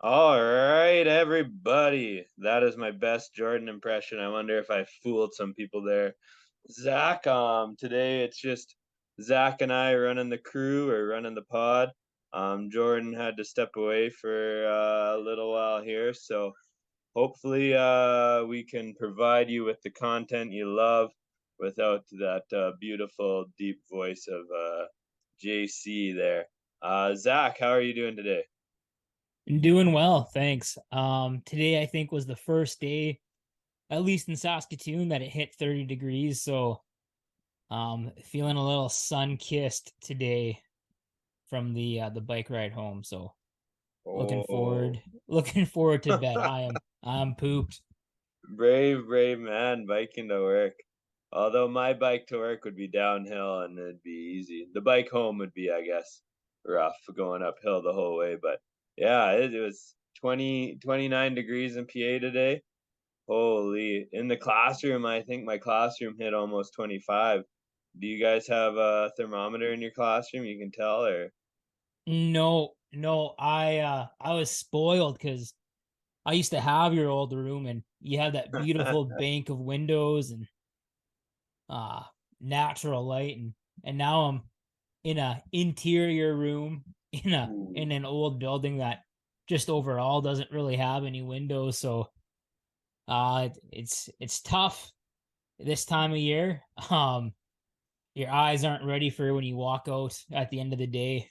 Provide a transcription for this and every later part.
All right, everybody. That is my best Jordan impression. I wonder if I fooled some people there. Zach, today it's just Zach and I running the crew or running the pod. Jordan had to step away for a little while here, so hopefully we can provide you with the content you love without that beautiful deep voice of JC there. Zach, how are you doing today? Doing well, thanks. Today I think was the first day, at least in Saskatoon, that it hit 30 degrees. So, feeling a little sun-kissed today from the bike ride home. So, looking Oh, forward, looking forward to bed. I'm pooped. brave man biking to work. Although my bike to work would be downhill and it'd be easy. The bike home would be, I guess, rough going uphill the whole way. But yeah, it was 29 degrees in PA today. Holy. In the classroom, I think my classroom hit almost 25. Do you guys have a thermometer in your classroom you can tell or? No, I was spoiled because I used to have your old room and you have that beautiful bank of windows and uh natural light and now I'm in a interior room in Ooh. an old building that just overall doesn't really have any windows. So it's tough this time of year. Your eyes aren't ready for when you walk out at the end of the day.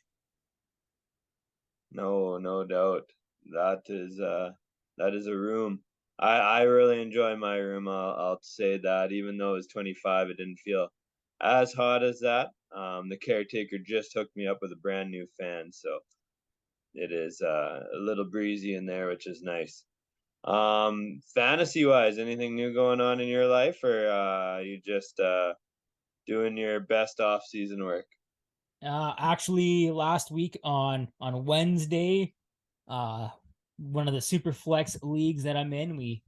No, no doubt. That is that is a room. I really enjoy my room. I'll say that even though it was 25, it didn't feel as hot as that. The caretaker just hooked me up with a brand new fan, so it is a little breezy in there, which is nice. Fantasy wise, anything new going on in your life, or you just doing your best off season work? Actually, last week on Wednesday, uh, one of the super flex leagues that I'm in, we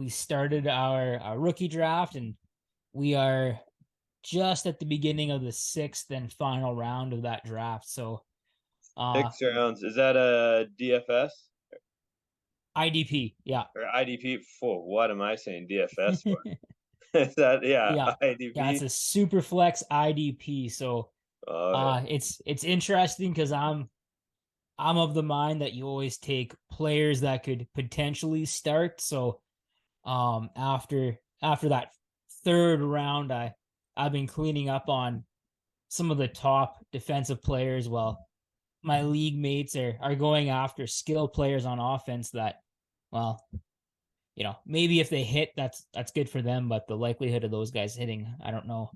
started our rookie draft, and we are just at the beginning of the sixth and final round of that draft. So, 6 rounds. Is that a DFS IDP, yeah. or IDP? For what am I saying? DFS for? Is that yeah? Yeah, yeah, it's IDP. a super flex IDP. So Okay. it's interesting because I'm of the mind that you always take players that could potentially start. So after that third round, I've been cleaning up on some of the top defensive players. Well, my league mates are going after skill players on offense that, well, maybe if they hit, that's good for them, but the likelihood of those guys hitting, I don't know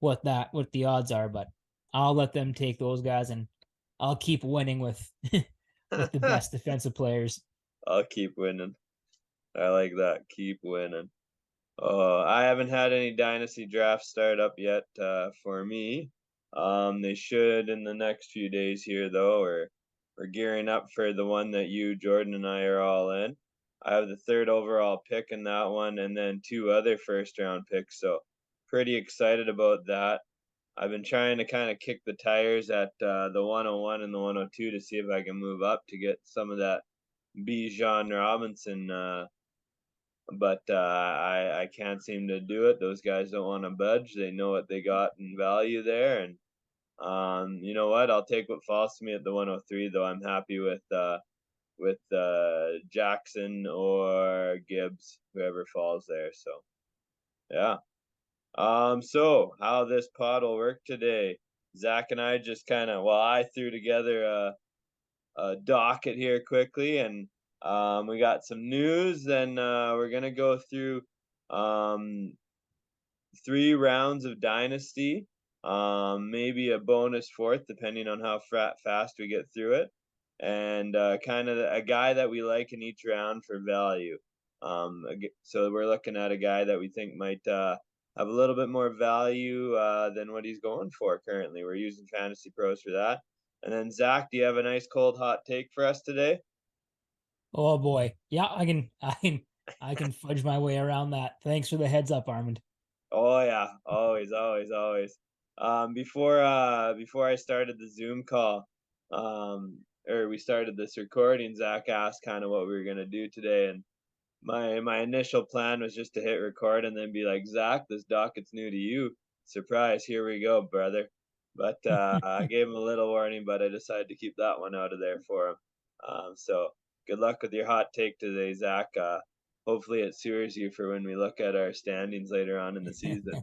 what the odds are, but I'll let them take those guys and I'll keep winning with with the best defensive players. I'll keep winning. I like that. Keep winning. I haven't had any dynasty drafts start up yet for me. They should in the next few days here, though. We're gearing up for the one that you, Jordan, and I are all in. I have the third overall pick in that one, and then two other first round picks. So pretty excited about that. I've been trying to kind of kick the tires at the 101 and the 102 to see if I can move up to get some of that Bijan Robinson but I can't seem to do it. Those guys don't want to budge. They know what they got in value there, and you know what? I'll take what falls to me at the 103. Though I'm happy with Jackson or Gibbs, whoever falls there. So yeah. So how this pod will work today? Zach and I just kind of well, I threw together docket here quickly, and we got some news. Then we're gonna go through um, 3 rounds of Dynasty, maybe a bonus fourth, depending on how fast we get through it, and kind of a guy that we like in each round for value. So we're looking at a guy that we think might have a little bit more value than what he's going for currently. We're using Fantasy Pros for that. And then Zach, do you have a nice cold hot take for us today? Oh boy. Yeah, I can fudge my way around that. Thanks for the heads up, Armand. Oh yeah, always. Before I started the Zoom call, or we started this recording, Zach asked kind of what we were gonna do today, and my initial plan was just to hit record and then be like, Zach, this docket's new to you. Surprise, here we go, brother. But I gave him a little warning, but I decided to keep that one out of there for him. So good luck with your hot take today, Zach. Hopefully it sewers you for when we look at our standings later on in the season.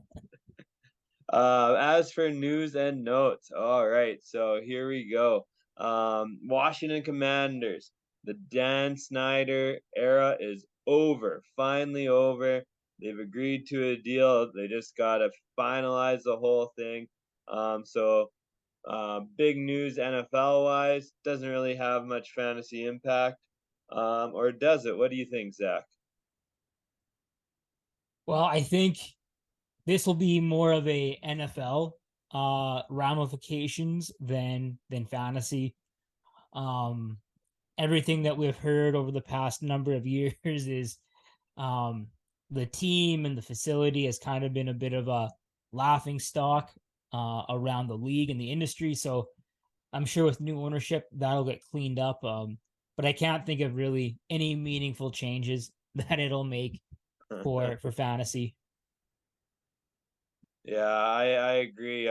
As for news and notes, all right, so here we go. Washington Commanders, the Dan Snyder era is over, finally over. They've agreed to a deal. They just got to finalize the whole thing. Big news NFL wise, doesn't really have much fantasy impact. Or does it? What do you think, Zach? Well, I think this will be more of a NFL ramifications than fantasy. Um, Everything that we've heard over the past number of years is um, the team and the facility has kind of been a bit of a laughing stock around the league and the industry. So I'm sure with new ownership that'll get cleaned up. But I can't think of really any meaningful changes that it'll make for fantasy. Yeah, I agree.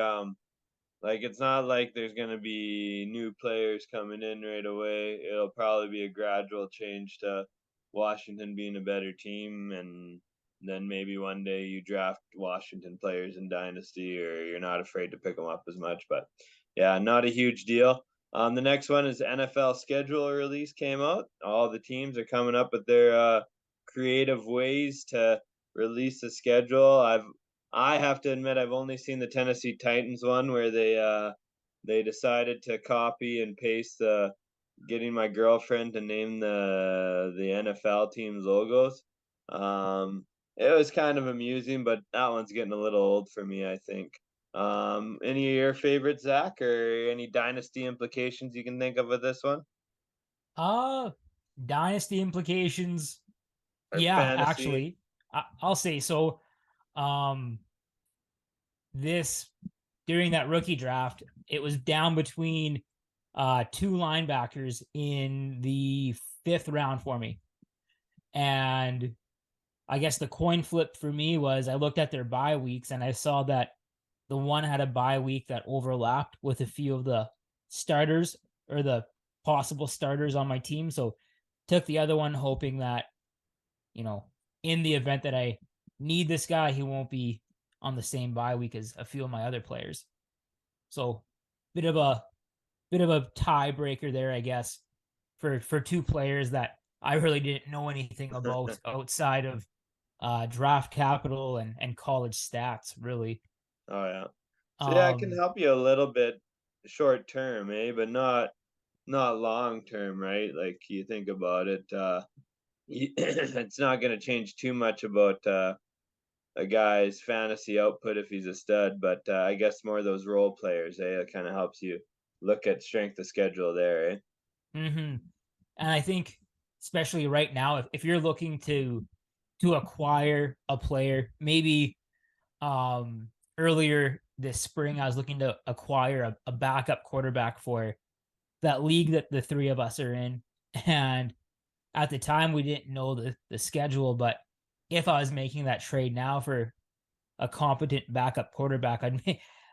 Like it's not like there's gonna be new players coming in right away. It'll probably be a gradual change to Washington being a better team, and then maybe one day you draft Washington players in Dynasty, or you're not afraid to pick them up as much. But yeah, not a huge deal. The next one is NFL schedule release came out. All the teams are coming up with their creative ways to release the schedule. I have to admit I've only seen the Tennessee Titans one where they decided to copy and paste the getting my girlfriend to name the NFL team's logos. It was kind of amusing, but that one's getting a little old for me, I think. Any of your favorites, Zach, or any dynasty implications you can think of with this one? Uh Dynasty implications. Or Yeah, fantasy? actually, I'll say so. Um, this during that rookie draft, it was down between two linebackers in the fifth round for me. And I guess the coin flip for me was I looked at their bye weeks and I saw that the one had a bye week that overlapped with a few of the starters or the possible starters on my team. So took the other one hoping that, you know, in the event that I need this guy, he won't be on the same bye week as a few of my other players. So bit of a bit of a tiebreaker there, I guess, for two players that I really didn't know anything about outside of draft capital and college stats, really. Oh yeah. So yeah, it can Um, help you a little bit short term, eh? But not long term, right? Like you think about it, it's not going to change too much about a guy's fantasy output if he's a stud, but I guess more those role players, eh? It kind of helps you look at strength of schedule there, eh? and I think especially right now, if you're looking to acquire a player, maybe um earlier this spring I was looking to acquire a backup quarterback for that league that the three of us are in. And at the time we didn't know the schedule, but if I was making that trade now for a competent backup quarterback,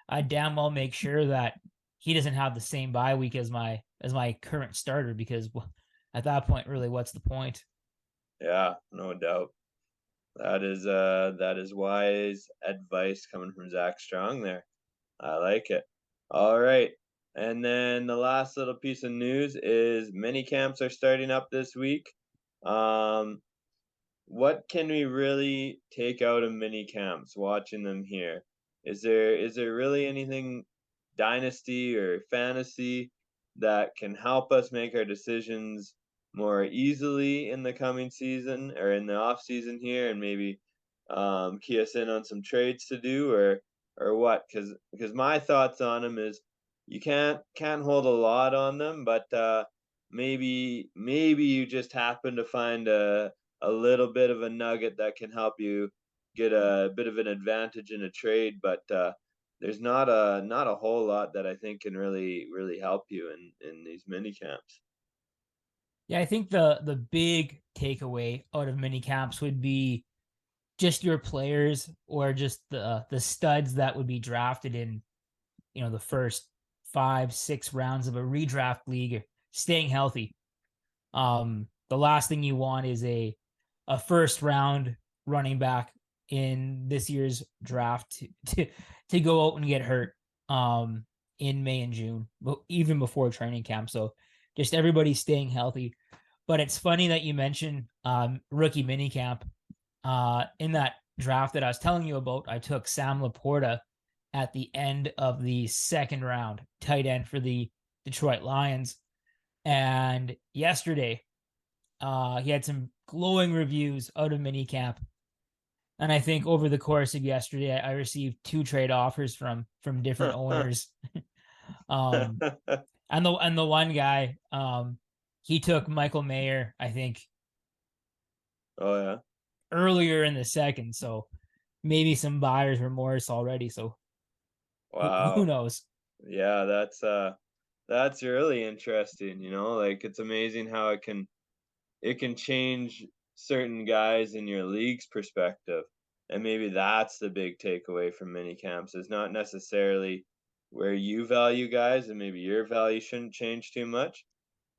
I'd damn well make sure that he doesn't have the same bye week as my current starter because at that point, really, what's the point? Yeah, no doubt. That is wise advice coming from Zach Strong there. I like it. All right. And then the last little piece of news is mini camps are starting up this week. Um, what can we really take out of mini camps watching them here? Is there really anything dynasty or fantasy that can help us make our decisions more easily in the coming season or in the off season here and maybe key us in on some trades to do or what? Because my thoughts on them is you can't hold a lot on them, but maybe you just happen to find a little bit of a nugget that can help you get a bit of an advantage in a trade. But there's not a whole lot that I think can really help you in these mini camps. Yeah, I think the big takeaway out of mini camps would be just your players or just the studs that would be drafted in, the first 5, 6 rounds of a redraft league staying healthy. The last thing you want is a first round running back in this year's draft to go out and get hurt in May and June, even before training camp. So just everybody staying healthy. But it's funny that you mentioned rookie minicamp. In that draft that I was telling you about, I took Sam Laporta at the end of the second round, tight end for the Detroit Lions. And yesterday, he had some glowing reviews out of minicamp. And I think over the course of yesterday, I received 2 trade offers from different owners. um, and the one guy, he took Michael Mayer, I think, Oh yeah. earlier in the second. So maybe some buyer's remorse already. So who Wow. knows? Yeah, that's really interesting, like it's amazing how it can change certain guys in your league's perspective. And maybe that's the big takeaway from mini camps is not necessarily where you value guys and maybe your value shouldn't change too much,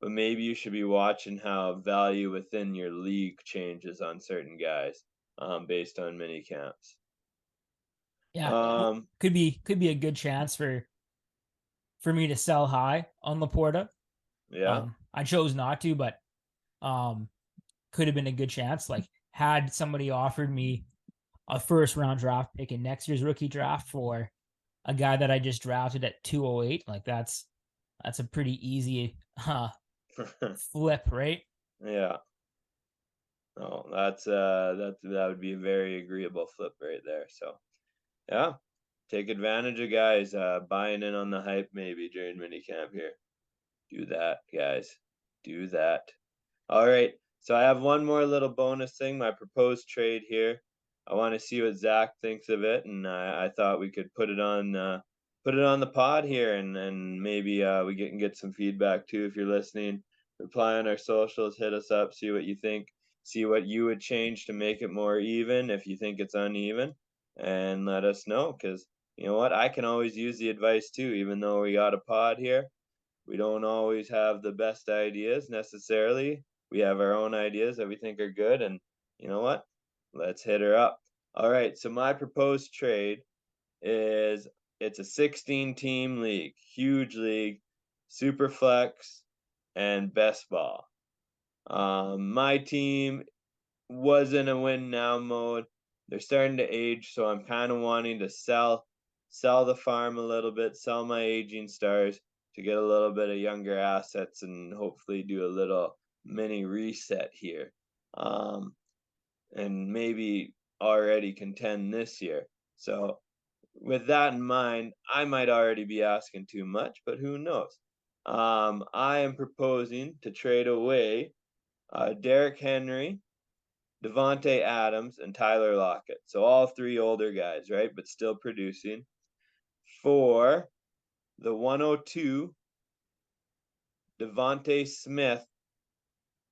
but maybe you should be watching how value within your league changes on certain guys based on mini camps. Yeah, Um, could be a good chance for me to sell high on Laporta. yeah. I chose not to, but um, could have been a good chance. Like had somebody offered me a first round draft pick in next year's rookie draft for a guy that I just drafted at 208, like that's a pretty easy flip, right? Yeah. Oh, that would be a very agreeable flip right there. So yeah, take advantage of guys buying in on the hype maybe during minicamp here. Do that, guys. Do that. All right. So I have one more little bonus thing, my proposed trade here. I want to see what Zach thinks of it, and I thought we could put it on the pod here, and maybe we can get some feedback too if you're listening. Reply on our socials, hit us up, see what you think, see what you would change to make it more even if you think it's uneven, and let us know. Because you know what, I can always use the advice too, even though we got a pod here. We don't always have the best ideas necessarily. We have our own ideas that we think are good, and you know what? Let's hit her up. All right, so my proposed trade is it's a 16 team league, huge league, super flex, and best ball. My team was in a win now mode. They're starting to age, so I'm kind of wanting to sell the farm a little bit, sell my aging stars to get a little bit of younger assets and hopefully do a little mini reset here. Um, and maybe already contend this year. So with that in mind, I might already be asking too much, but who knows? I am proposing to trade away Derrick Henry, Devonte Adams, and Tyler Lockett. So all 3 older guys, right? But still producing for the 102, Devonte Smith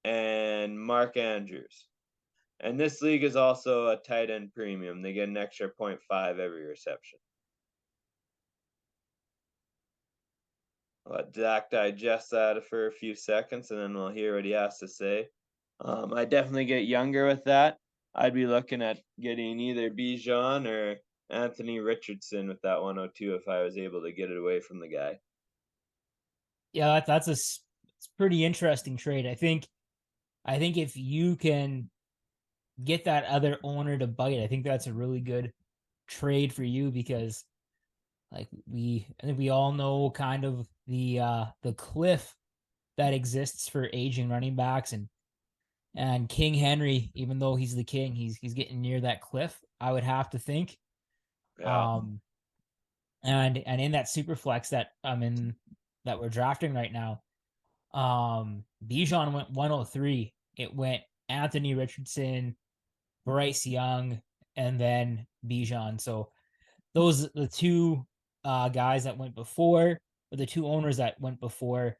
and Mark Andrews. And this league is also a tight end premium. They get an extra 0.5 every reception. I'll let Zach digest that for a few seconds and then we'll hear what he has to say. I definitely get younger with that. I'd be looking at getting either Bijan or Anthony Richardson with that 102 if I was able to get it away from the guy. Yeah, it's pretty interesting trade. I think if you can get that other owner to bite, I think that's a really good trade for you because I think we all know kind of the cliff that exists for aging running backs and King Henry, even though he's the king, he's getting near that cliff, I would have to think. Yeah. Um and in that super flex that I'm in that we're drafting right now, Bijan went 103. It went Anthony Richardson, Bryce Young, and then Bijan. So those the two guys that went before, or the two owners that went before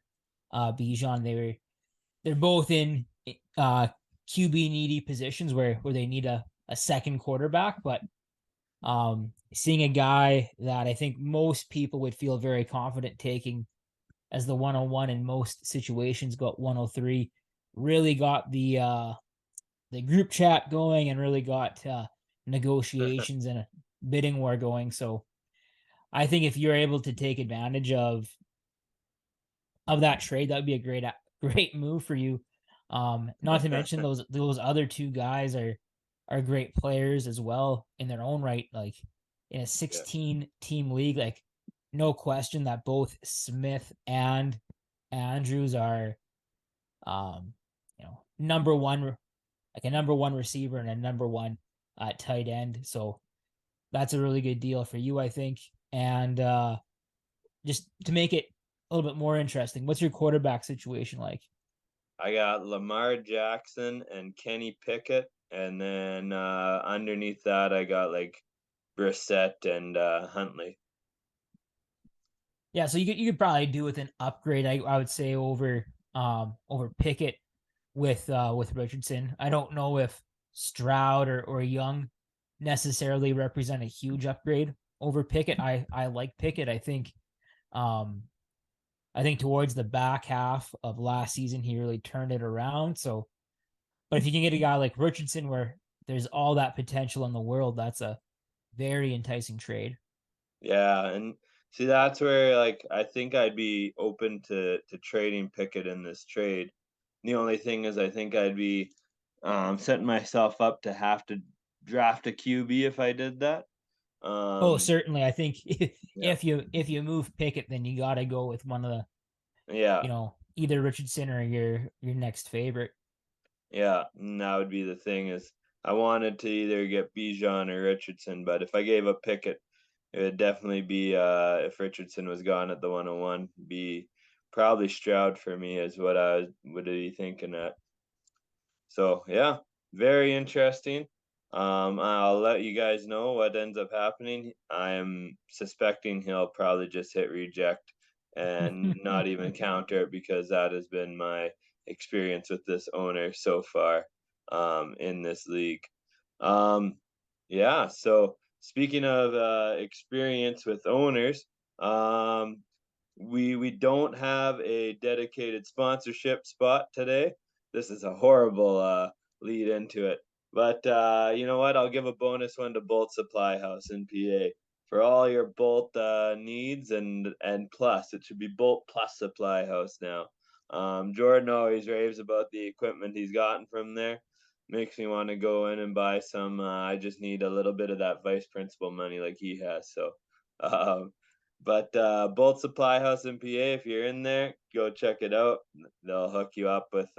Bijan. They're both in QB needy positions where they need a second quarterback, but seeing a guy that I think most people would feel very confident taking as the 101 in most situations, got 103, really got the group chat going and really got negotiations and a bidding war going. So I think if you're able to take advantage of that trade, that would be a great move for you. Not to mention those other two guys are great players as well in their own right. Like in a Yeah. 16 team league, like no question that both Smith and Andrews are number one, like a number one receiver and a number one tight end. So that's a really good deal for you, I think. And just to make it a little bit more interesting, what's your quarterback situation like? I got Lamar Jackson and Kenny Pickett, and then underneath that I got like Brissett and Huntley. Yeah, so you could probably do with an upgrade, I would say, over Pickett with Richardson. I don't know if Stroud or Young necessarily represent a huge upgrade over Pickett. I like Pickett. Um I think towards the back half of last season he really turned it around. So, but if you can get a guy like Richardson where there's all that potential in the world, that's a very enticing trade. Yeah, and see that's where like I think I'd be open to trading Pickett in this trade. The only thing is I think I'd be setting myself up to have to draft a QB if I did that. Oh, Um, certainly. I think yeah, if you move Pickett, then you got to go with one of the yeah, either Richardson or your next favorite. yeah. And that would be the thing is I wanted to either get Bijan or Richardson, but if I gave up Pickett, it would definitely be if Richardson was gone at the 101, be probably Stroud for me is what I would be thinking at. So yeah, very interesting. I'll let you guys know what ends up happening. I am suspecting he'll probably just hit reject and not even counter it because that has been my experience with this owner so far in this league. Um, yeah, so speaking of experience with owners, um, we don't have a dedicated sponsorship spot today. This is a horrible lead into it. But you know what? I'll give a bonus one to Bolt Supply House in PA for all your bolt needs and plus. It should be Bolt Plus Supply House now. Jordan always raves about the equipment he's gotten from there. Makes me want to go in and buy some. I just need a little bit of that vice principal money like he has. So, um, but Bolt Supply House in PA, if you're in there, go check it out. They'll hook you up with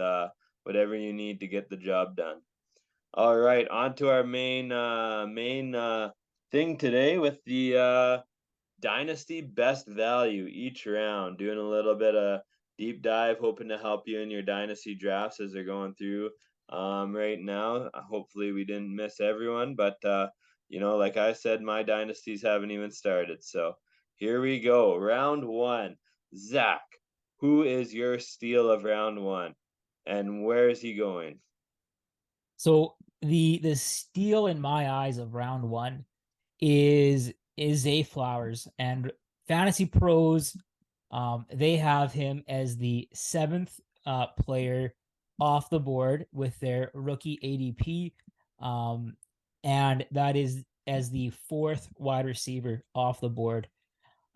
whatever you need to get the job done. All right, on to our main thing today with the Dynasty best value each round. Doing a little bit of deep dive, hoping to help you in your Dynasty drafts as they're going through right now. Hopefully, we didn't miss everyone, but like I said, my dynasties haven't even started. So here we go. Round one. Zach, who is your steal of round one? And where is he going? So the steal in my eyes of round one is Zay Flowers, and Fantasy Pros. They have him as the seventh player off the board with their rookie ADP, and that is as the fourth wide receiver off the board.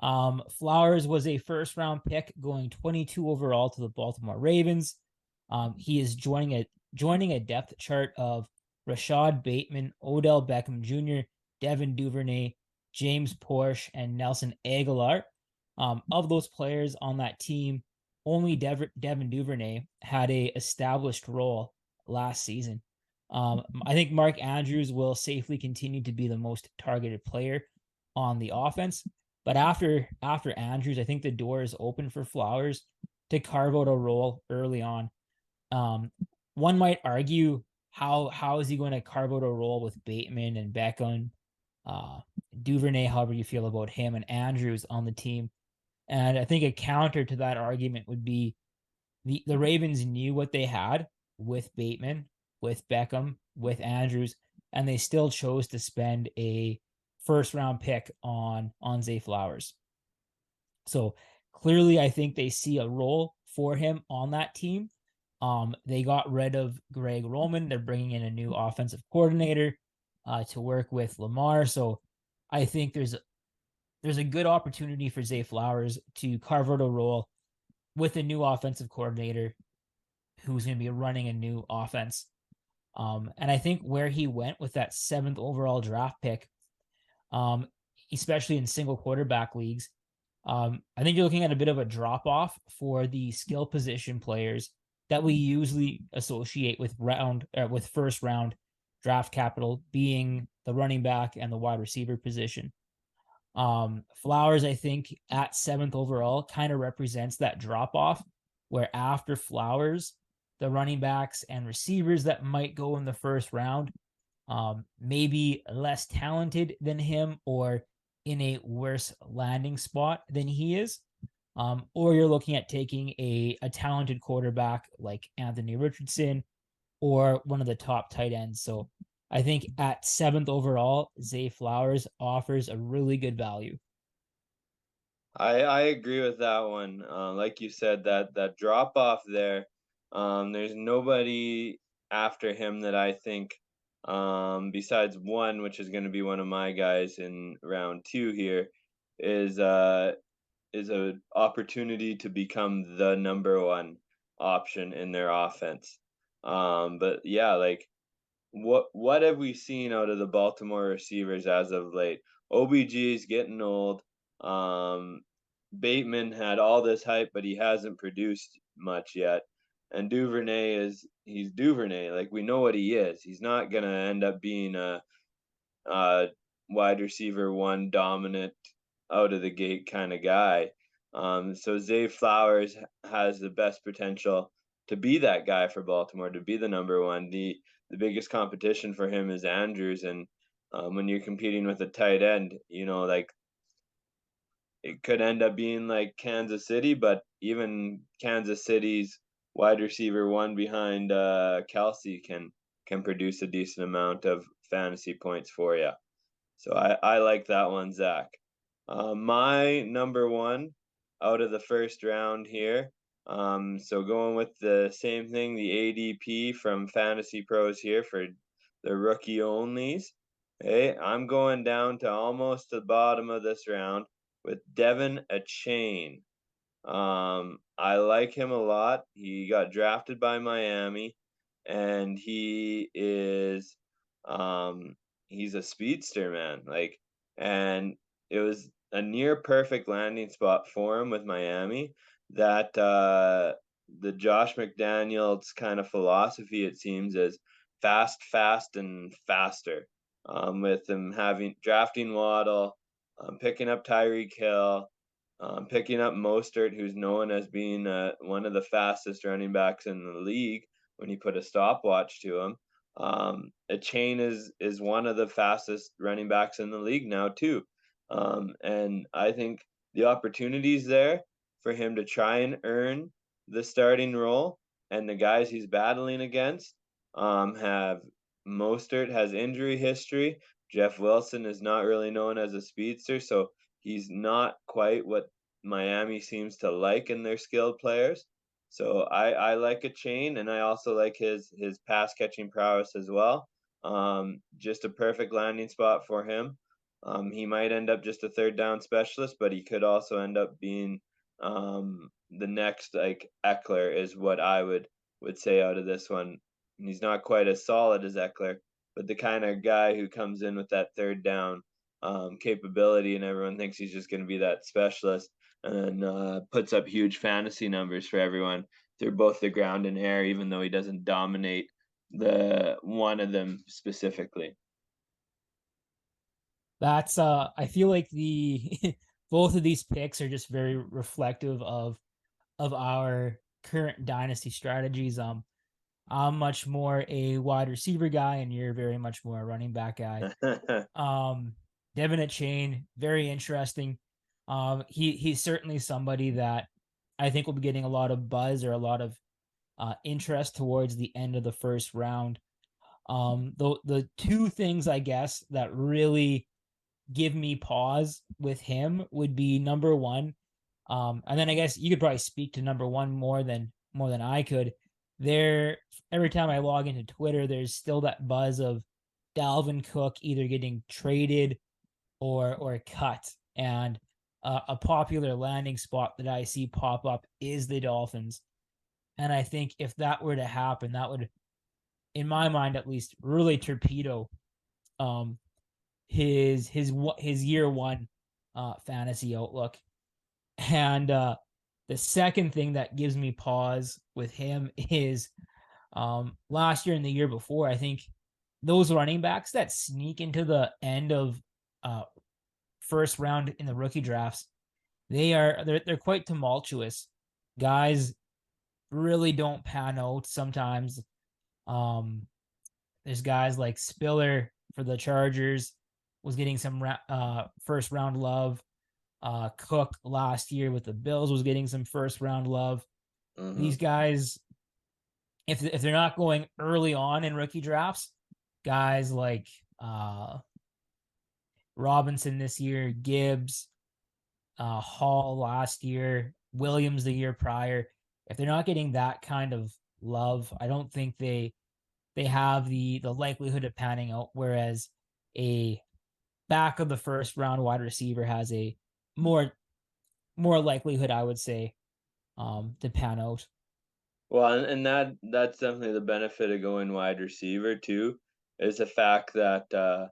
Flowers was a first round pick going 22 overall to the Baltimore Ravens. He is joining a depth chart of Rashad Bateman, Odell Beckham Jr., Devin Duvernay, James Porsche, and Nelson Aguilar. Of those players on that team, only Devin Duvernay had a established role last season. I think Mark Andrews will safely continue to be the most targeted player on the offense. But after Andrews, I think the door is open for Flowers to carve out a role early on. Um, One might argue how is he going to carve out a role with Bateman and Beckham uh, Duvernay, however you feel about him, and Andrews on the team. And I think a counter to that argument would be the Ravens knew what they had with Bateman, with Beckham, with Andrews, and they still chose to spend a first round pick on Zay Flowers. So clearly, I think they see a role for him on that team. They got rid of Greg Roman. They're bringing in a new offensive coordinator to work with Lamar. So I think there's a good opportunity for Zay Flowers to carve out a role with a new offensive coordinator who's going to be running a new offense. And I think where he went with that seventh overall draft pick, um, especially in single quarterback leagues, I think you're looking at a bit of a drop off for the skill position players that we usually associate with first round draft capital, being the running back and the wide receiver position. Flowers, I think, at seventh overall kind of represents that drop off, where after Flowers, the running backs and receivers that might go in the first round, maybe less talented than him or in a worse landing spot than he is. Or you're looking at taking a talented quarterback like Anthony Richardson or one of the top tight ends. So I think at seventh overall, Zay Flowers offers a really good value. I agree with that one. Like you said, that drop off there. There's nobody after him that I think, besides one, which is going to be one of my guys in round two here, is uh is a opportunity to become the number one option in their offense. But yeah, like what have we seen out of the Baltimore receivers as of late? OBG is getting old. Um, Bateman had all this hype, but he hasn't produced much yet. And Duvernay he's Duvernay. Like we know what he is. He's not gonna end up being a wide receiver one dominant out of the gate kind of guy. So Zay Flowers has the best potential to be that guy for Baltimore, to be the number one. The biggest competition for him is Andrews, and when you're competing with a tight end, like it could end up being like Kansas City, but even Kansas City's wide receiver one behind Kelsey can produce a decent amount of fantasy points for you. So I like that one, Zach. My number one out of the first round here. So going with the same thing, the ADP from Fantasy Pros here for the rookie onlys. Hey, I'm going down to almost the bottom of this round with Devin Achane. I like him a lot. He got drafted by Miami, and um, he's a speedster, man. And it was a near perfect landing spot for him with Miami. That the Josh McDaniels kind of philosophy, it seems, is fast, fast, and faster. With him having drafting Waddle, picking up Tyreek Hill, picking up Mostert, who's known as being one of the fastest running backs in the league when you put a stopwatch to him. A chain is one of the fastest running backs in the league now too, and I think the opportunities there for him to try and earn the starting role, and the guys he's battling against have Mostert has injury history. Jeff Wilson is not really known as a speedster, so he's not quite what Miami seems to like in their skilled players. So I like a chain, and I also like his pass catching prowess as well. Just a perfect landing spot for him. He might end up just a third down specialist, but he could also end up being the next like Eckler is what I would say out of this one. And he's not quite as solid as Eckler, but the kind of guy who comes in with that third down capability, and everyone thinks he's just going to be that specialist, and puts up huge fantasy numbers for everyone through both the ground and air, even though he doesn't dominate the one of them specifically. That's I feel like the both of these picks are just very reflective of our current dynasty strategies. I'm much more a wide receiver guy, and you're very much more a running back guy. Um, Devin Chain, very interesting. He's certainly somebody that I think will be getting a lot of buzz or a lot of interest towards the end of the first round. The two things I guess that really give me pause with him would be number one, and then I guess you could probably speak to number one more than I could. There, every time I log into Twitter, there's still that buzz of Dalvin Cook either getting traded or cut, and a popular landing spot that I see pop up is the Dolphins. And I think if that were to happen, that would, in my mind at least, really torpedo um his year one fantasy outlook. And the second thing that gives me pause with him is last year and the year before, I think those running backs that sneak into the end of uh first round in the rookie drafts, they're quite tumultuous. Guys really don't pan out sometimes. Um there's guys like Spiller for the Chargers was getting some first round love. Cook last year with the Bills was getting some first round love. Mm-hmm. These guys, if they're not going early on in rookie drafts, guys like Robinson this year, Gibbs, Hall last year, Williams the year prior, if they're not getting that kind of love, I don't think they have the likelihood of panning out. Whereas a back of the first round wide receiver has a more more likelihood, I would say, to pan out. Well, and that's definitely the benefit of going wide receiver too, is the fact that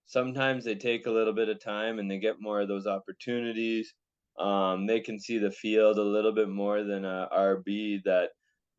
sometimes they take a little bit of time and they get more of those opportunities. They can see the field a little bit more than a RB that,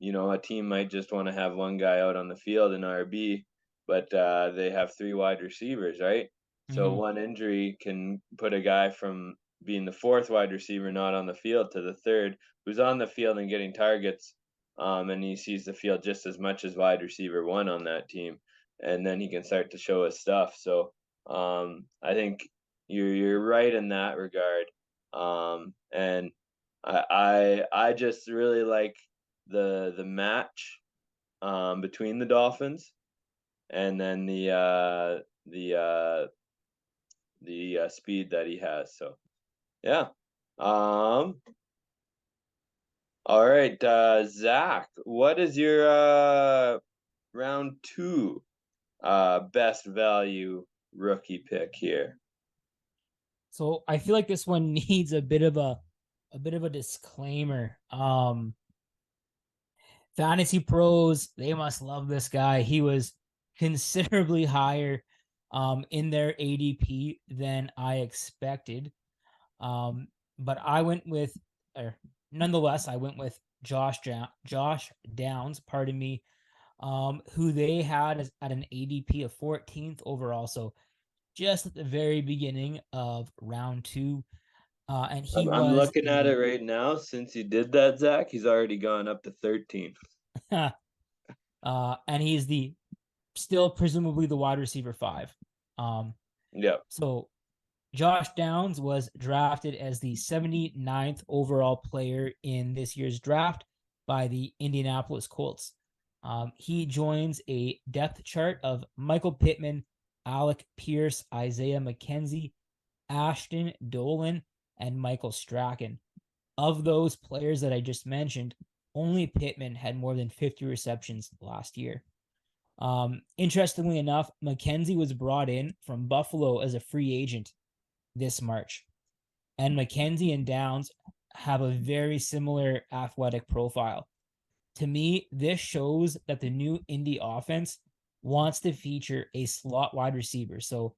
a team might just want to have one guy out on the field in RB, but they have three wide receivers, right? So Mm-hmm. one injury can put a guy from being the fourth wide receiver not on the field to the third, who's on the field and getting targets, and he sees the field just as much as wide receiver one on that team, and then he can start to show his stuff. So I think you're right in that regard. And I just really like the match between the Dolphins and then the speed that he has. So yeah. Um. All right, Zach, what is your round two best value rookie pick here? So I feel like this one needs a bit of a disclaimer. Fantasy pros, they must love this guy. He was considerably higher in their ADP than I expected. Um, but I went with, or nonetheless, I went with Josh Downs, pardon me, who they had at an ADP of 14th overall. So just at the very beginning of round two. And he I'm was looking at it the right now. Since you did that, Zach, he's already gone up to 13th. and he's the still presumably the wide receiver five. Um, Yep. so Josh Downs was drafted as the 79th overall player in this year's draft by the Indianapolis Colts. He joins a depth chart of Michael Pittman, Alec Pierce, Isaiah McKenzie, Ashton Dolan, and Michael Strachan. Of those players that I just mentioned, only Pittman had more than 50 receptions last year. Interestingly enough, McKenzie was brought in from Buffalo as a free agent this March. And McKenzie and Downs have a very similar athletic profile. To me, this shows that the new Indy offense wants to feature a slot wide receiver. So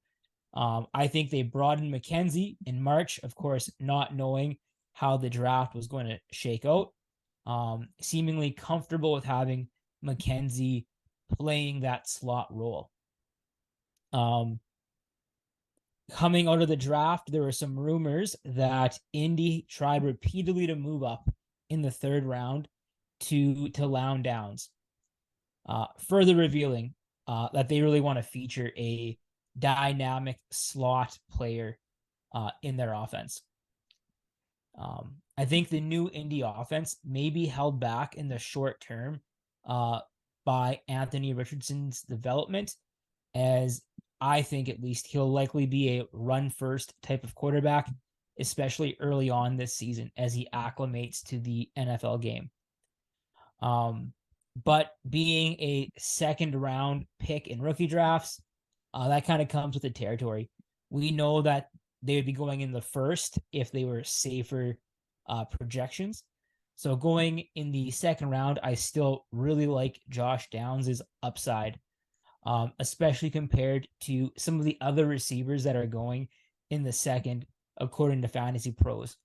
I think they brought in McKenzie in March, of course, not knowing how the draft was going to shake out. Seemingly comfortable with having McKenzie playing that slot role. Um, Coming out of the draft, there were some rumors that Indy tried repeatedly to move up in the third round to Lown Downs, further revealing that they really want to feature a dynamic slot player in their offense. I think the new Indy offense may be held back in the short term uh, by Anthony Richardson's development, as I think at least he'll likely be a run first type of quarterback, especially early on this season as he acclimates to the NFL game. But being a second round pick in rookie drafts, that kind of comes with the territory. We know that they would be going in the first if they were safer projections. So going in the second round, I still really like Josh Downs' upside, especially compared to some of the other receivers that are going in the second, according to Fantasy Pros.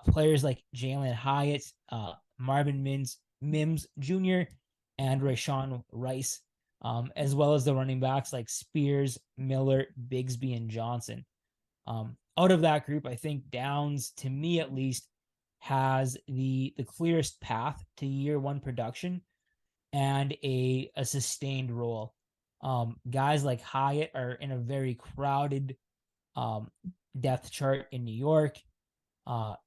Players like Jalen Hyatt, Marvin Mims Jr., and Rashawn Rice, as well as the running backs like Spears, Miller, Bigsby, and Johnson. Out of that group, I think Downs, to me at least, has the clearest path to year one production and a sustained role. Guys like Hyatt are in a very crowded um, depth chart in New York.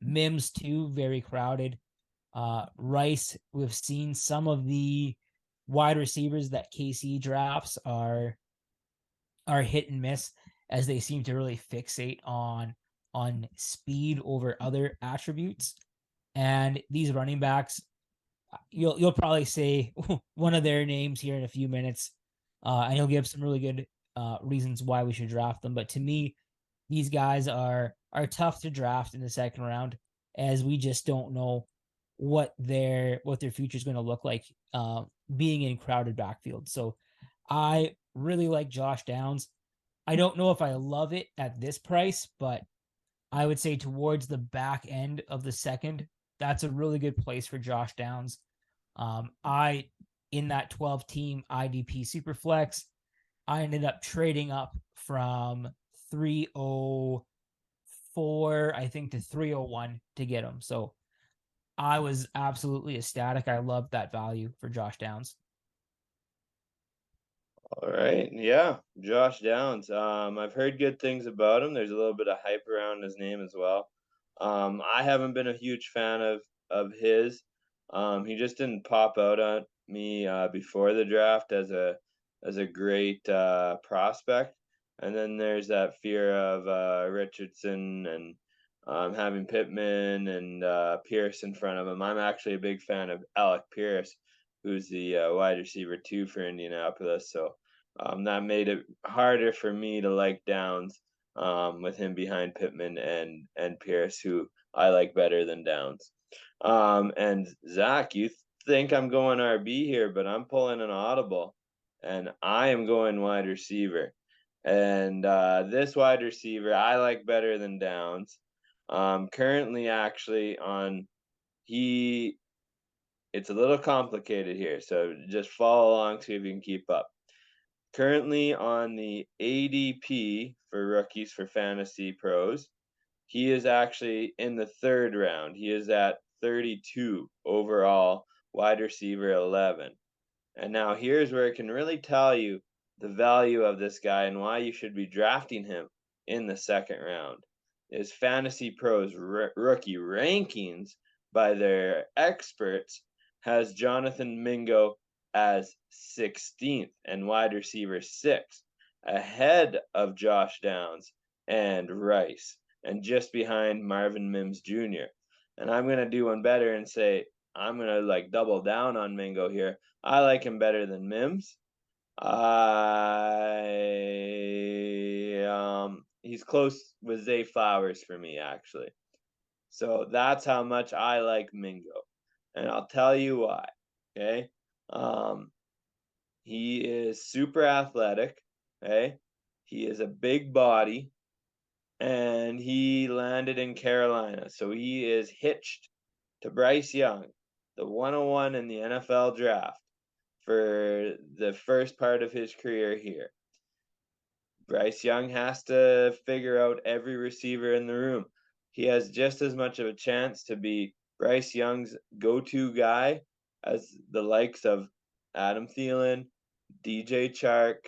Mims too, very crowded. Rice, we've seen some of the wide receivers that KC drafts are hit and miss, as they seem to really fixate on speed over other attributes. And these running backs, you'll probably say one of their names here in a few minutes, and you'll give some really good reasons why we should draft them. But to me, these guys are tough to draft in the second round, as we just don't know what their future is going to look like being in crowded backfield. So I really like Josh Downs. I don't know if I love it at this price, but I would say towards the back end of the second, that's a really good place for Josh Downs. I in that 12 team IDP Superflex, I ended up trading up from 304, I think, to 301 to get him. So I was absolutely ecstatic. I loved that value for Josh Downs. All right. Yeah. Josh Downs. I've heard good things about him. There's a little bit of hype around his name as well. I haven't been a huge fan of his. He just didn't pop out on me before the draft as a great prospect. And then there's that fear of Richardson and having Pittman and Pierce in front of him. I'm actually a big fan of Alec Pierce, who's the wide receiver two for Indianapolis. So that made it harder for me to like Downs with him behind Pittman and Pierce, who I like better than Downs. And Zach, you think I'm going RB here, but I'm pulling an audible, and I am going wide receiver. And this wide receiver I like better than Downs. Currently, actually, on he, it's a little complicated here, so just follow along, see if you can keep up. Currently on the ADP for rookies for Fantasy Pros, he is actually in the third round. He is at 32 overall, wide receiver 11. And now here's where it can really tell you the value of this guy and why you should be drafting him in the second round. Is Fantasy Pros rookie rankings by their experts has Jonathan Mingo as 16th and wide receiver 6, ahead of Josh Downs and Rice, and just behind Marvin Mims Jr. And I'm going to do one better and say I'm going to like double down on Mingo here. I like him better than Mims. He's close with Zay Flowers for me, actually. So that's how much I like Mingo, and I'll tell you why. Okay, he is super athletic. Okay, he is a big body, and he landed in Carolina, so he is hitched to Bryce Young, the 101 in the NFL draft, for the first part of his career here. Bryce Young has to figure out every receiver in the room. He has just as much of a chance to be Bryce Young's go-to guy as the likes of Adam Thielen, DJ Chark,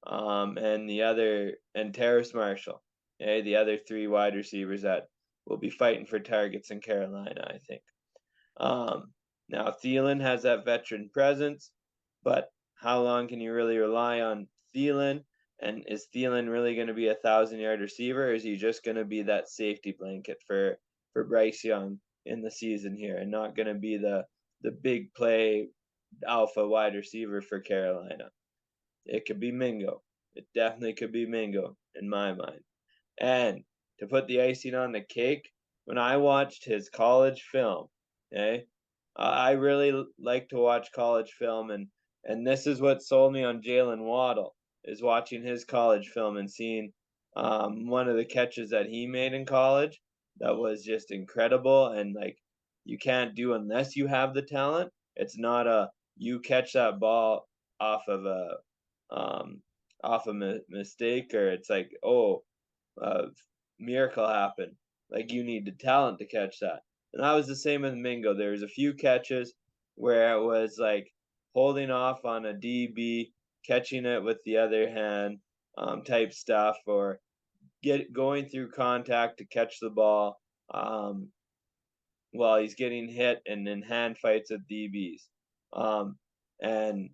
and Terrace Marshall. Okay, the other three wide receivers that will be fighting for targets in Carolina, I think. Um, Now Thielen has that veteran presence, but how long can you really rely on Thielen? And is Thielen really going to be 1,000-yard receiver, or is he just going to be that safety blanket for Bryce Young in the season here, and not going to be the big play alpha wide receiver for Carolina? It could be Mingo. It definitely could be Mingo in my mind. And to put the icing on the cake, when I watched his college film, okay, I really like to watch college film, and this is what sold me on Jalen Waddle is watching his college film and seeing one of the catches that he made in college that was just incredible and like you can't do unless you have the talent. It's not a you catch that ball off of a um, mistake or it's like uh, miracle happened. Like you need the talent to catch that. And that was the same with Mingo. There was a few catches where it was like holding off on a DB, catching it with the other hand, type stuff, or get going through contact to catch the ball while he's getting hit and in hand fights with DBs. And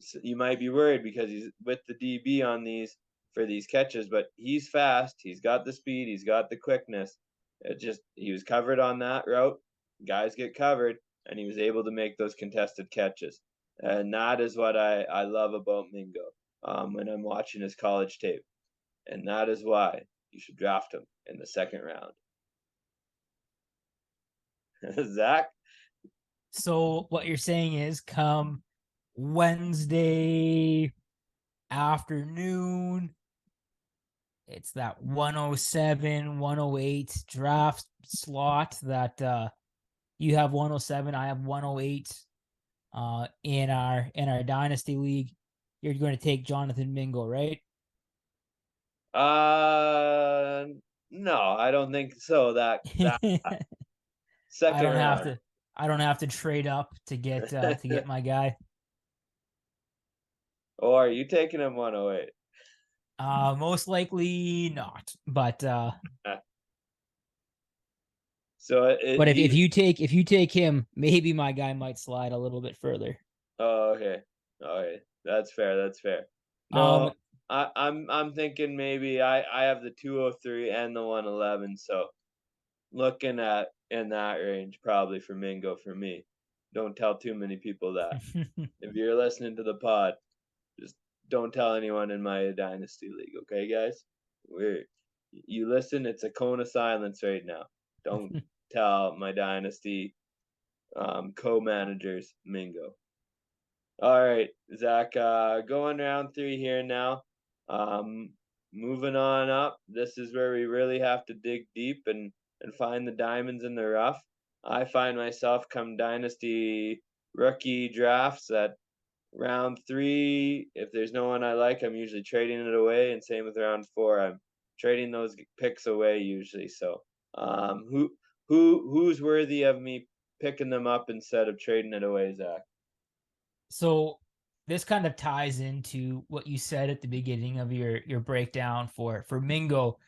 so you might be worried because he's with the DB on these for these catches, but he's fast. He's got the speed. He's got the quickness. It just he was covered on that route. Guys get covered, and he was able to make those contested catches. And that is what I love about Mingo when I'm watching his college tape. And that is why you should draft him in the second round. Zach? So what you're saying is come Wednesday afternoon, it's that 107, 108 draft slot that you have 107, I have 108 in our dynasty league. You're going to take Jonathan Mingo, right? Uh, no, I don't think so. That I second don't have round. to I don't have to trade up to get my guy. Or are you taking him 108? Most likely not. So But if he. if you take him, maybe my guy might slide a little bit further. Oh, okay. Okay, that's fair. That's fair. Um, No, I'm thinking maybe I have the 203 and the 111. So looking at in that range probably for Mingo for me. Don't tell too many people that. If you're listening to the pod, just don't tell anyone in my dynasty league, okay, guys? We're you listen. It's a cone of silence right now. Don't tell my dynasty co-managers Mingo. All right, Zach. Going round three here now. Um, Moving on up. This is where we really have to dig deep and find the diamonds in the rough. I find myself come dynasty rookie drafts at round three. If there's no one I like, I'm usually trading it away, and same with round four. I'm trading those picks away usually. So, who's worthy of me picking them up instead of trading it away, Zach? so this kind of ties into what you said at the beginning of your breakdown for Mingo.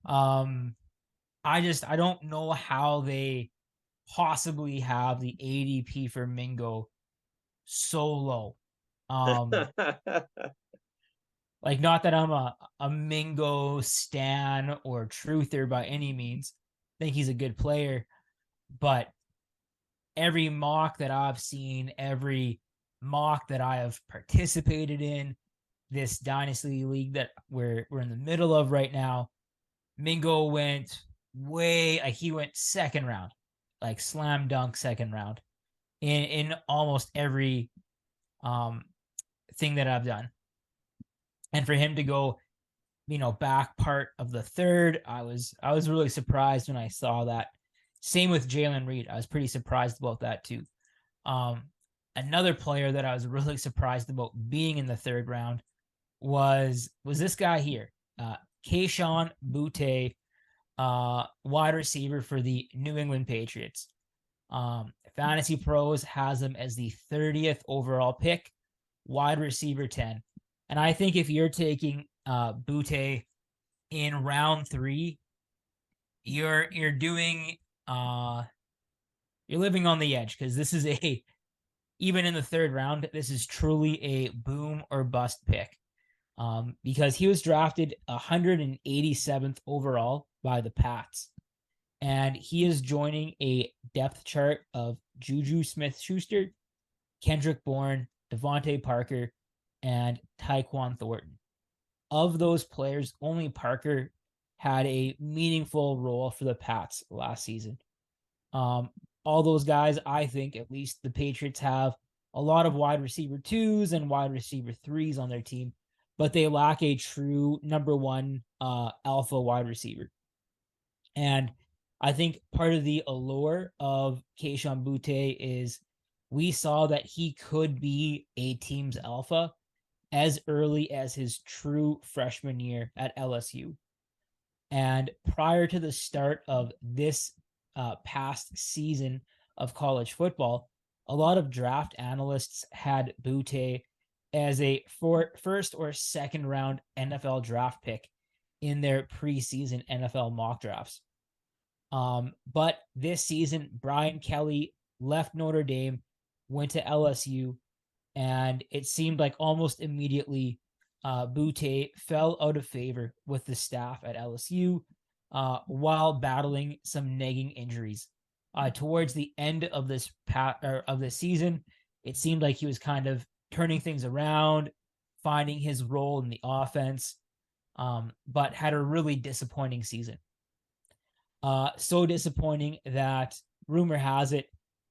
Um, I don't know how they possibly have the ADP for Mingo so low. Um, like not that I'm a Mingo stan or truther by any means. I think he's a good player, but every mock that I've seen, every mock that I have participated in, this dynasty league that we're in the middle of right now, Mingo went he went second round, like slam dunk second round in almost every um thing that I've done. And for him to go, back part of the third, I was really surprised when I saw that. Same with Jalen Reed. I was pretty surprised about that too. Um, Another player that I was really surprised about being in the third round was this guy here, Kayshon Boutte, wide receiver for the New England Patriots. Fantasy Pros has him as the 30th overall pick, wide receiver 10. And I think if you're taking Butte in round 3, you're doing you're living on the edge, because this is a even in the 3rd round, this is truly a boom or bust pick. Because he was drafted 187th overall by the Pats. And he is joining a depth chart of Juju Smith Schuster, Kendrick Bourne, Devontae Parker, and Tyquan Thornton. Of those players, only Parker had a meaningful role for the Pats last season. Um, all those guys, I think, at least the Patriots have a lot of wide receiver 2s and wide receiver 3s on their team, but they lack a true number 1 alpha wide receiver. And I think part of the allure of Kayshon Boutte is we saw that he could be a team's alpha as early as his true freshman year at LSU. And prior to the start of this past season of college football, a lot of draft analysts had Boutte as a first or second round NFL draft pick in their preseason NFL mock drafts. But this season, Brian Kelly left Notre Dame, went to LSU, and it seemed like almost immediately Boutte fell out of favor with the staff at LSU while battling some nagging injuries. Towards the end of this season, it seemed like he was kind of turning things around, finding his role in the offense, but had a really disappointing season. So disappointing that rumor has it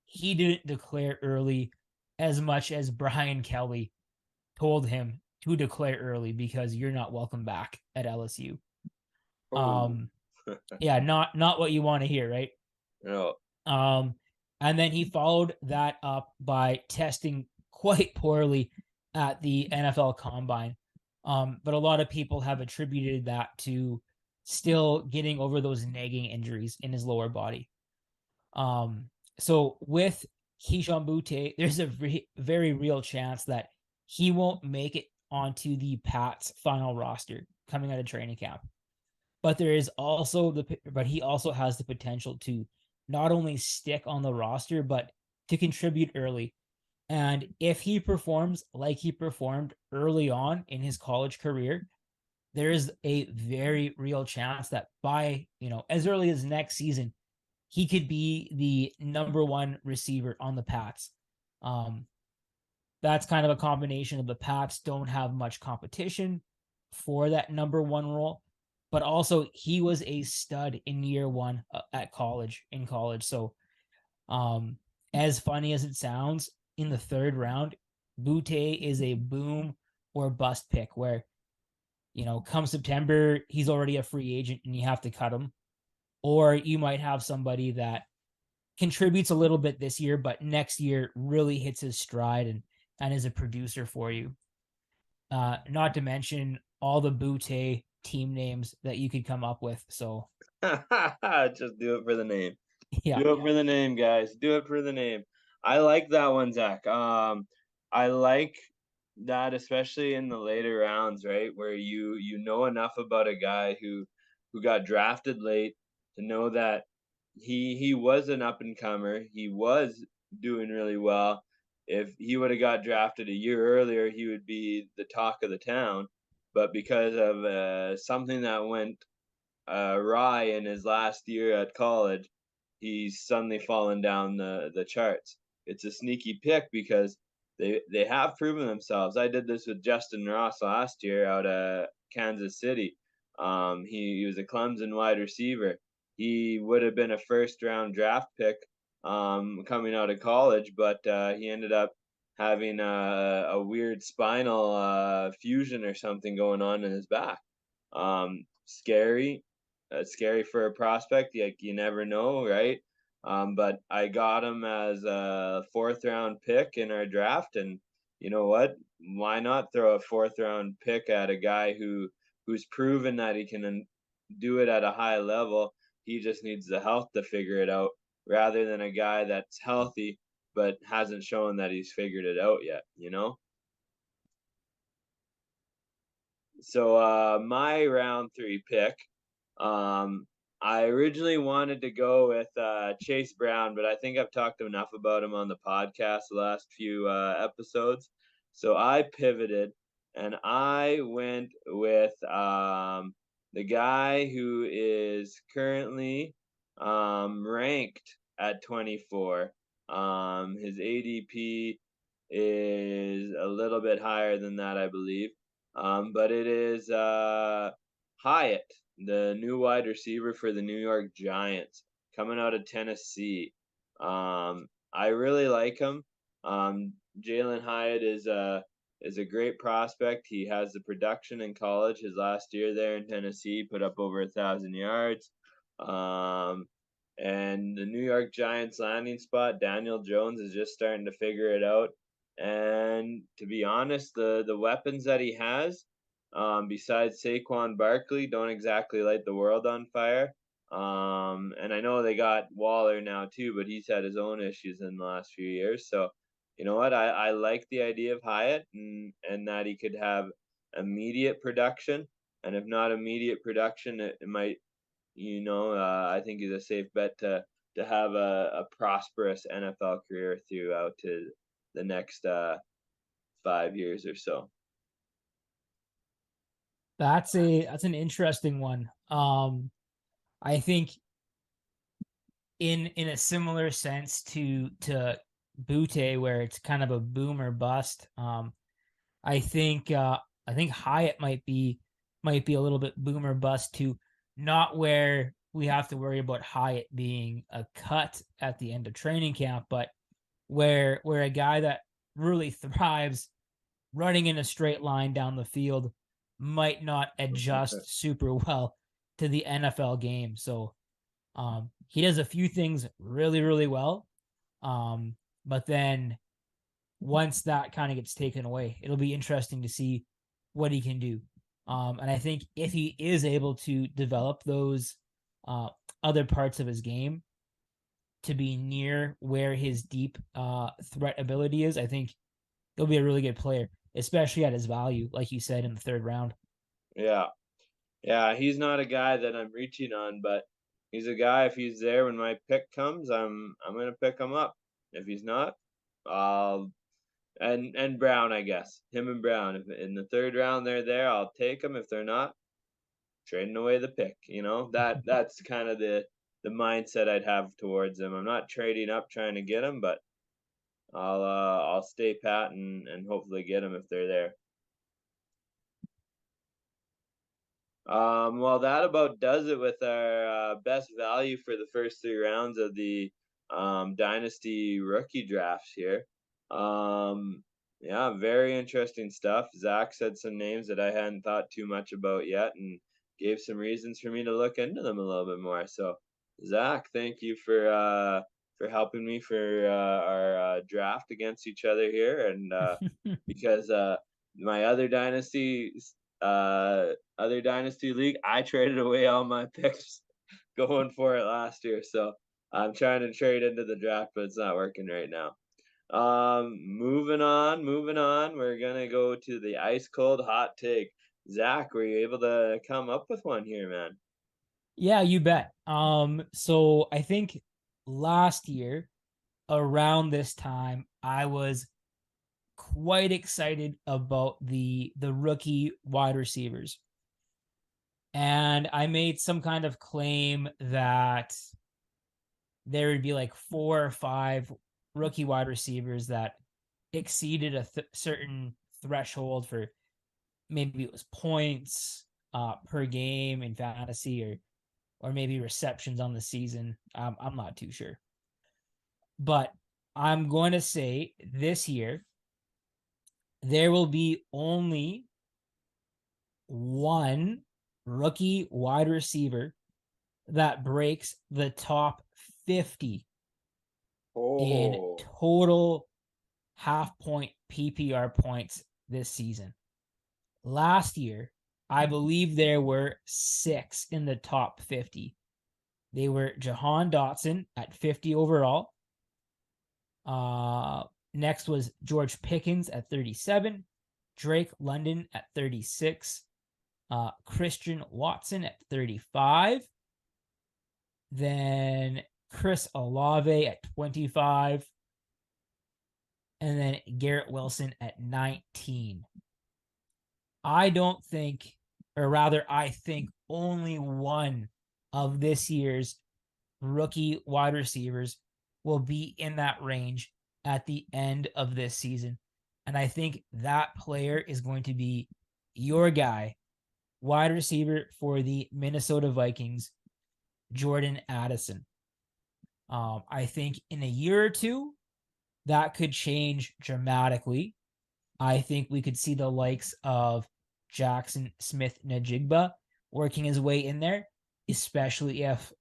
he didn't declare early as much as Brian Kelly told him to declare early because you're not welcome back at LSU. Oh, Yeah, not what you want to hear, right? no. Um, and then he followed that up by testing quite poorly at the NFL Combine. But a lot of people have attributed that to still getting over those nagging injuries in his lower body. So with Keyshawn Boutte, there's a very real chance that he won't make it onto the Pats final roster coming out of training camp. But he also has the potential to not only stick on the roster, but to contribute early. And if he performs like he performed early on in his college career, there is a very real chance that by, as early as next season, he could be the number 1 receiver on the Pats. Um, that's kind of a combination of the Pats don't have much competition for that number 1 role, but also he was a stud in year 1 in college. So, as funny as it sounds, in the 3rd round, Boutte is a boom or bust pick where, come September, he's already a free agent and you have to cut him. Or you might have somebody that contributes a little bit this year, but next year really hits his stride and is a producer for you. Not to mention all the Boutte team names that you could come up with. So Just do it for the name. yeah, Do it for the name, guys. Do it for the name. I like that one, Zach. I like that, especially in the later rounds, right, where you know enough about a guy who got drafted late to know that he was an up and comer. He was doing really well. If he would have got drafted a year earlier, he would be the talk of the town. But because of something that went awry in his last year at college, he's suddenly fallen down the charts. It's a sneaky pick because they have proven themselves. I did this with Justin Ross last year out of Kansas City. He was a Clemson wide receiver. He would have been a first round draft pick coming out of college, but he ended up having a weird spinal fusion or something going on in his back. Scary. Scary for a prospect. Like you never know, right? But I got him as a 4th round pick in our draft, and you know what? Why not throw a 4th round pick at a guy who's proven that he can do it at a high level? He just needs the health to figure it out, rather than a guy that's healthy but hasn't shown that he's figured it out yet. So my round 3 pick, um, I originally wanted to go with Chase Brown, but I think I've talked enough about him on the podcast the last few episodes. So I pivoted and I went with the guy who is currently ranked at 24. His ADP is a little bit higher than that, I believe. But it is Hyatt, the new wide receiver for the New York Giants, coming out of Tennessee. I really like him. Jalen Hyatt is a great prospect. He has the production in college. His last year there in Tennessee, put up over 1,000 yards. Um, and the New York Giants landing spot, Daniel Jones is just starting to figure it out. And to be honest, the weapons that he has, besides Saquon Barkley, don't exactly light the world on fire. And I know they got Waller now too, but he's had his own issues in the last few years. So, you know what? I like the idea of Hyatt and that he could have immediate production. And if not immediate production, it might, I think he's a safe bet to have a prosperous NFL career throughout to the next 5 years or so. That's an interesting one. I think in a similar sense to Butte, where it's kind of a boom or bust. I think I think Hyatt might be a little bit boom or bust too. Not where we have to worry about Hyatt being a cut at the end of training camp, but where a guy that really thrives running in a straight line down the field might not adjust super well to the NFL game. So he does a few things really, really well. But then once that kind of gets taken away, it'll be interesting to see what he can do. And I think if he is able to develop those uh, other parts of his game to be near where his deep threat ability is, I think he'll be a really good player, especially at his value, like you said, in the third round. Yeah. Yeah, he's not a guy that I'm reaching on, but he's a guy if he's there when my pick comes, I'm gonna pick him up. If he's not, I'll and Brown, I guess. Him and Brown. If in the third round they're there, I'll take them. If they're not, trading away the pick. That's kind of the mindset I'd have towards them. I'm not trading up trying to get them, but I'll stay pat and hopefully get them if they're there. Well, that about does it with our best value for the first 3 rounds of the Dynasty rookie drafts here. Yeah, very interesting stuff. Zach said some names that I hadn't thought too much about yet and gave some reasons for me to look into them a little bit more. So, Zach, thank you for helping me for our draft against each other here. And because my other dynasty league, I traded away all my picks going for it last year. So I'm trying to trade into the draft, but it's not working right now. Moving on. We're gonna go to the ice cold hot take. Zach, were you able to come up with one here, man? Yeah, you bet. So I think last year around this time, I was quite excited about the rookie wide receivers. And I made some kind of claim that there would be like 4 or 5 rookie wide receivers that exceeded a certain threshold for maybe it was points per game in fantasy or maybe receptions on the season. I'm not too sure. But I'm going to say this year there will be only one rookie wide receiver that breaks the top 50 in Oh, total half point PPR points this season. Last year, I believe there were 6 in the top 50. They were Jahan Dotson at 50 overall. Next was George Pickens at 37, Drake London at 36, Christian Watson at 35. Then Chris Olave at 25. And then Garrett Wilson at 19. I don't think, or rather, I think only one of this year's rookie wide receivers will be in that range at the end of this season. And I think that player is going to be your guy, wide receiver for the Minnesota Vikings, Jordan Addison. I think in a year or two, that could change dramatically. I think we could see the likes of Jackson Smith Najigba working his way in there, especially if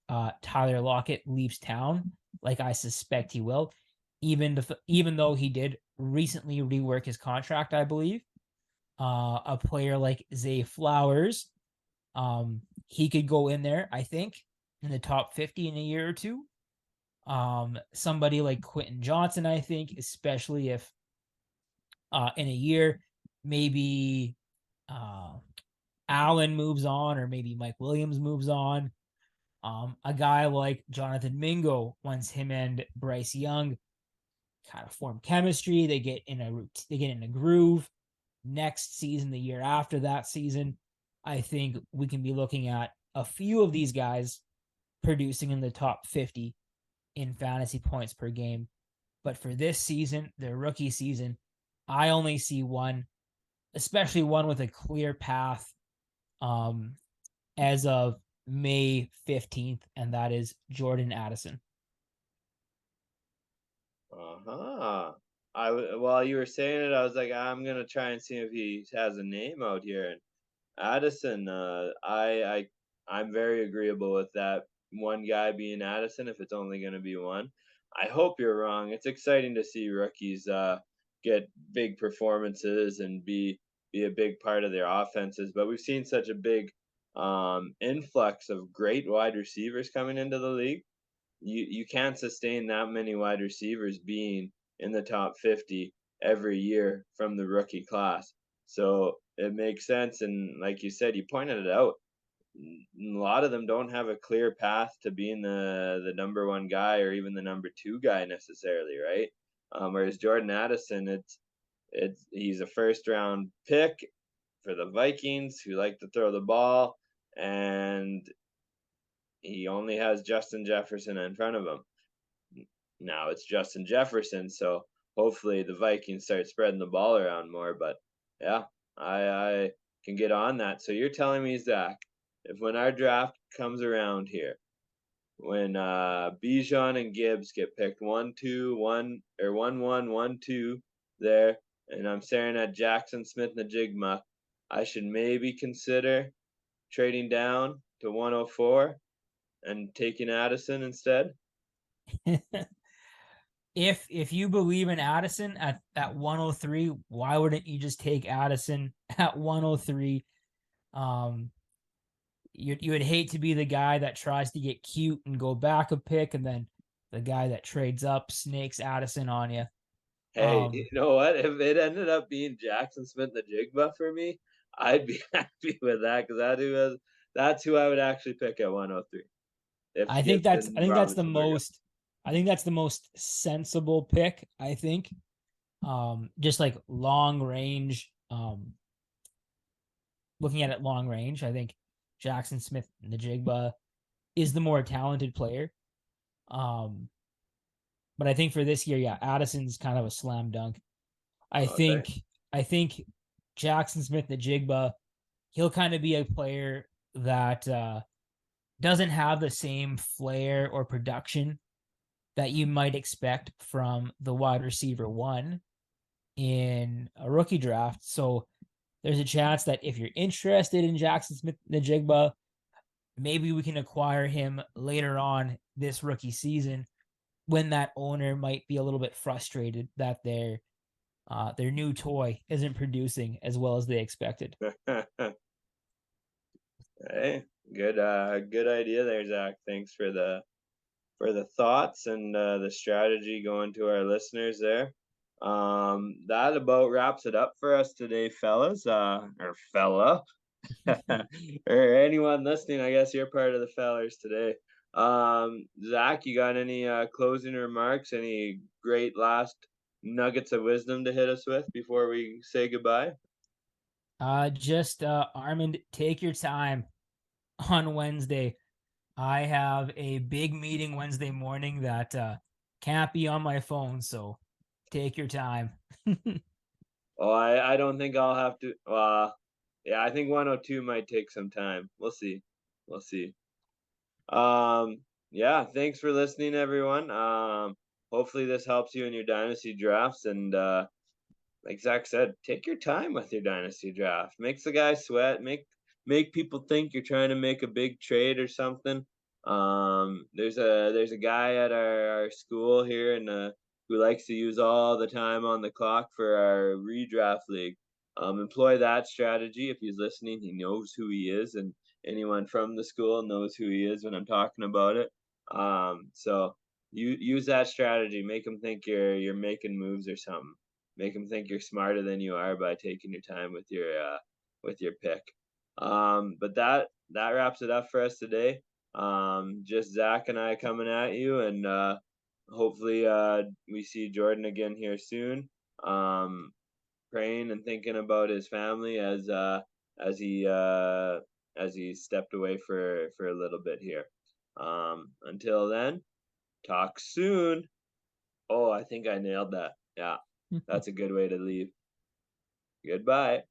Tyler Lockett leaves town, like I suspect he will. Even though he did recently rework his contract, I believe. A player like Zay Flowers, he could go in there, I think, in the top 50 in a year or two. Somebody like Quentin Johnson, I think, especially if in a year, maybe Allen moves on, or maybe Mike Williams moves on. A guy like Jonathan Mingo, once him and Bryce Young kind of form chemistry, they get in a groove. Next season, the year after that season, I think we can be looking at a few of these guys producing in the top 50 in fantasy points per game. But for this season, their rookie season, I only see one, especially one with a clear path as of May 15th, and that is Jordan Addison. Uh-huh. While you were saying it, I was like, I'm gonna try and see if he has a name out here. And Addison, I'm very agreeable with that one guy being Addison if it's only gonna be one. I hope you're wrong. It's exciting to see rookies get big performances and be a big part of their offenses. But we've seen such a big influx of great wide receivers coming into the league. You can't sustain that many wide receivers being in the top 50 every year from the rookie class. So it makes sense. And like you said, you pointed it out. A lot of them don't have a clear path to being the number one guy or even the number two guy necessarily, right? Whereas Jordan Addison, he's a first round pick for the Vikings who like to throw the ball, and he only has Justin Jefferson in front of him. Now it's Justin Jefferson, so hopefully the Vikings start spreading the ball around more. But yeah, I can get on that. So you're telling me, Zach, if when our draft comes around here, when Bijan and Gibbs get picked 1-2, 1-1, 1-2 there, and I'm staring at Jackson Smith Najigma, I should maybe consider trading down to 104 and taking Addison instead. If you believe in Addison at 103, why wouldn't you just take Addison at 103? Um, you would hate to be the guy that tries to get cute and go back a pick, and then the guy that trades up snakes Addison on you. Hey, you know what? If it ended up being Jackson Smith the Jigba for me, I'd be happy with that because that's who I would actually pick at 103 if Gibbs I and think that's the Robinson were gone. most I think that's the most sensible pick, I think. Just like long range, looking at it long range, I think Jackson Smith Najigba is the more talented player. Um, but I think for this year, yeah, Addison's kind of a slam dunk. I Okay. think I think Jackson Smith Najigba, he'll kind of be a player that doesn't have the same flair or production that you might expect from the wide receiver one in a rookie draft. So there's a chance that if you're interested in Jackson Smith Najigba, maybe we can acquire him later on this rookie season when that owner might be a little bit frustrated that their new toy isn't producing as well as they expected. Hey, good idea there, Zach. Thanks for the thoughts and the strategy going to our listeners there. That about wraps it up for us today, fellas, or fella. Or anyone listening, I guess you're part of the fellers today. Zach, you got any closing remarks? Any great last nuggets of wisdom to hit us with before we say goodbye? Just Armand, take your time on Wednesday. I have a big meeting Wednesday morning that can't be on my phone, so take your time. Oh, I don't think I'll have to. Yeah, I think 102 might take some time. We'll see. We'll see. Yeah, thanks for listening, everyone. Hopefully this helps you in your dynasty drafts, and like Zach said, take your time with your dynasty draft. Makes the guy sweat. Make people think you're trying to make a big trade or something. There's a guy at our school here and who likes to use all the time on the clock for our redraft league. Employ that strategy. If he's listening, he knows who he is, and anyone from the school knows who he is when I'm talking about it. So you use that strategy. Make him think you're making moves or something. Make them think you're smarter than you are by taking your time with your pick. But that wraps it up for us today. Just Zach and I coming at you, and hopefully we see Jordan again here soon. Praying and thinking about his family as he uh, as he stepped away for a little bit here. Until then, talk soon. Oh, I think I nailed that. Yeah, that's a good way to leave. Goodbye.